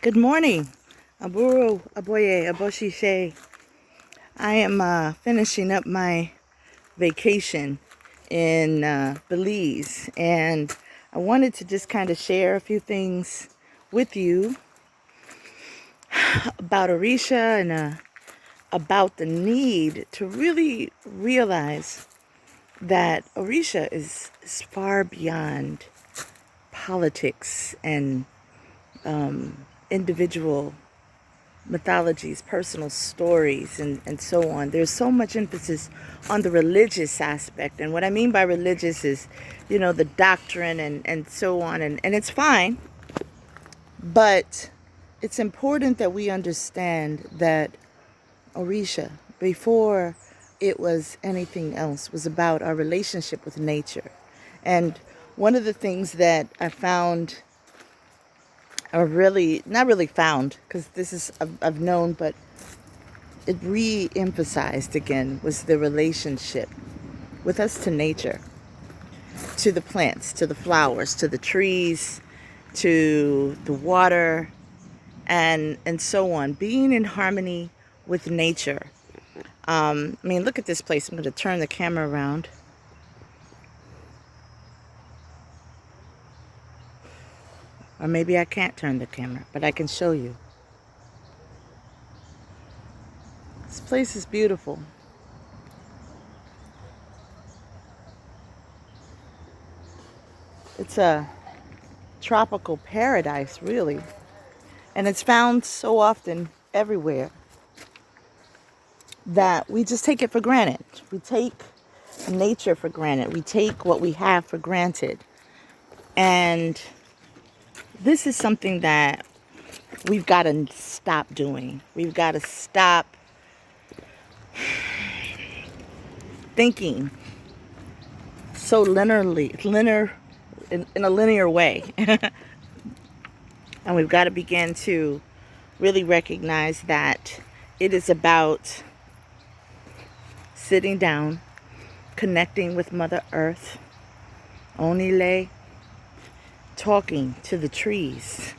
Good morning. Aburo, aboye, aboshishe. I am finishing up my vacation in Belize, and I wanted to just kind of share a few things with you about Orisa and about the need to really realize that Orisa is far beyond politics and individual mythologies, personal stories, and so on. There's so much emphasis on the religious aspect. And what I mean by religious is, the doctrine and so on. And it's fine, but it's important that we understand that Orisha, before it was anything else, was about our relationship with nature. And one of the things that I found, or really, not really found, because this is, I've known, but it re-emphasized again, was the relationship with us to nature, to the plants, to the flowers, to the trees, to the water, and so on. Being in harmony with nature. Look at this place. I'm going to turn the camera around. Or maybe I can't turn the camera, but I can show you. This place is beautiful. It's a tropical paradise, really. And it's found so often everywhere that we just take it for granted. We take nature for granted. We take what we have for granted. And this is something that we've got to stop doing. We've got to stop thinking so in a linear way. And we've got to begin to really recognize that it is about sitting down, connecting with Mother Earth, Onile, talking to the trees,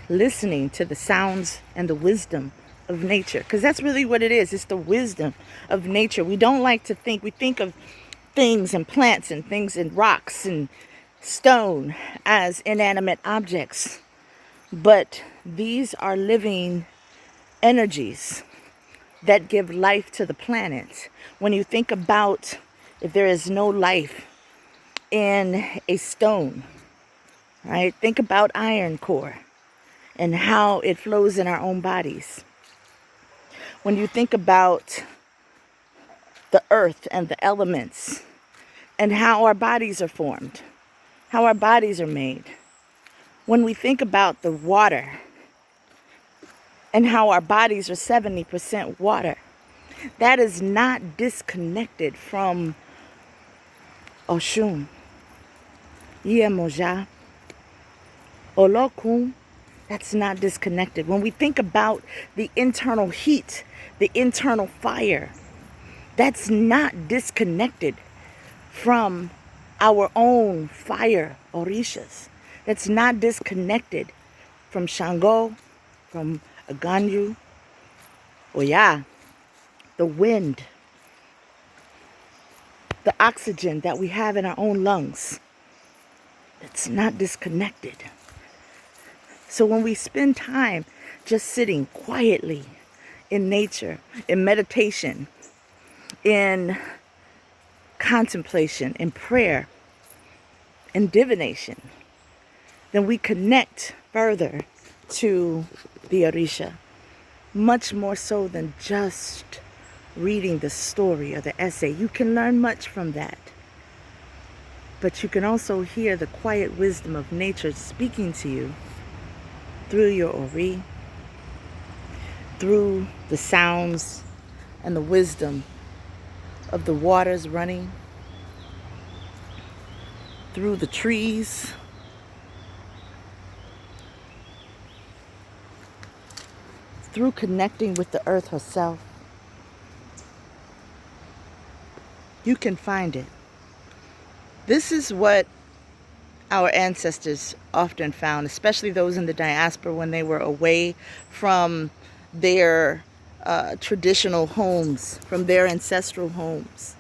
listening to the sounds and the wisdom of nature. Because that's really what it is. It's the wisdom of nature. We don't like to think. We think of things and plants and things and rocks and stone as inanimate objects. But these are living energies that give life to the planet. When you think about if there is no life in a stone, right? Think about iron core and how it flows in our own bodies. When you think about the earth and the elements and how our bodies are formed, how our bodies are made. When we think about the water and how our bodies are 70% water, that is not disconnected from Oshun, Iemoja, Olokun. That's not disconnected. When we think about the internal heat, the internal fire, that's not disconnected from our own fire, Orishas. That's not disconnected from Shango, from Aganyu, Oya, the wind, the oxygen that we have in our own lungs. It's not disconnected. So when we spend time just sitting quietly in nature, in meditation, in contemplation, in prayer, in divination, then we connect further to the Orisha, much more so than just reading the story or the essay. You can learn much from that. But you can also hear the quiet wisdom of nature speaking to you through your Ori, through the sounds and the wisdom of the waters running, through the trees, through connecting with the earth herself. You can find it. This is what our ancestors often found, especially those in the diaspora when they were away from their traditional homes, from their ancestral homes.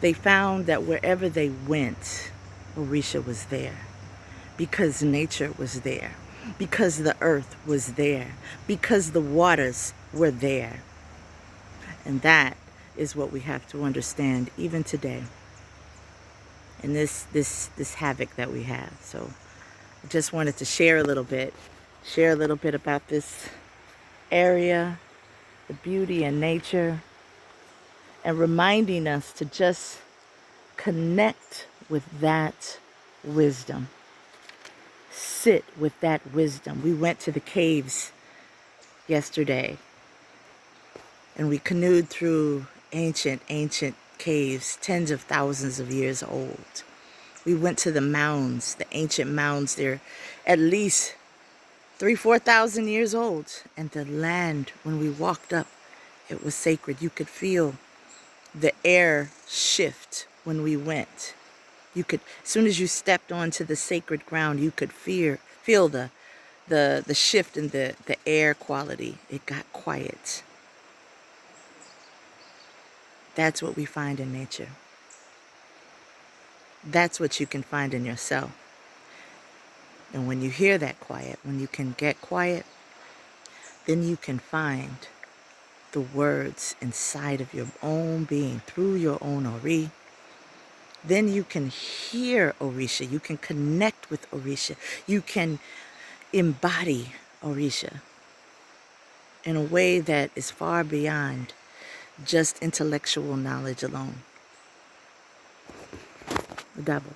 They found that wherever they went, Orisa was there, because nature was there, because the earth was there, because the waters were there. And that is what we have to understand even today, in this havoc that we have. So I just wanted to share a little bit about this area, the beauty and nature, and reminding us to just connect with that wisdom. Sit with that wisdom. We went to the caves yesterday and we canoed through ancient caves, tens of thousands of years old. We went to the mounds, the ancient mounds. They're at least 3,000-4,000 years old. And the land, when we walked up, it was sacred. You could feel the air shift when we went. You could, as soon as you stepped onto the sacred ground, you could feel the shift in the air quality. It got quiet. That's what we find in nature. That's what you can find in yourself. And when you hear that quiet, when you can get quiet, then you can find the words inside of your own being, through your own Ori. Then you can hear Orisa. You can connect with Orisa. You can embody Orisa in a way that is far beyond just intellectual knowledge alone. The double.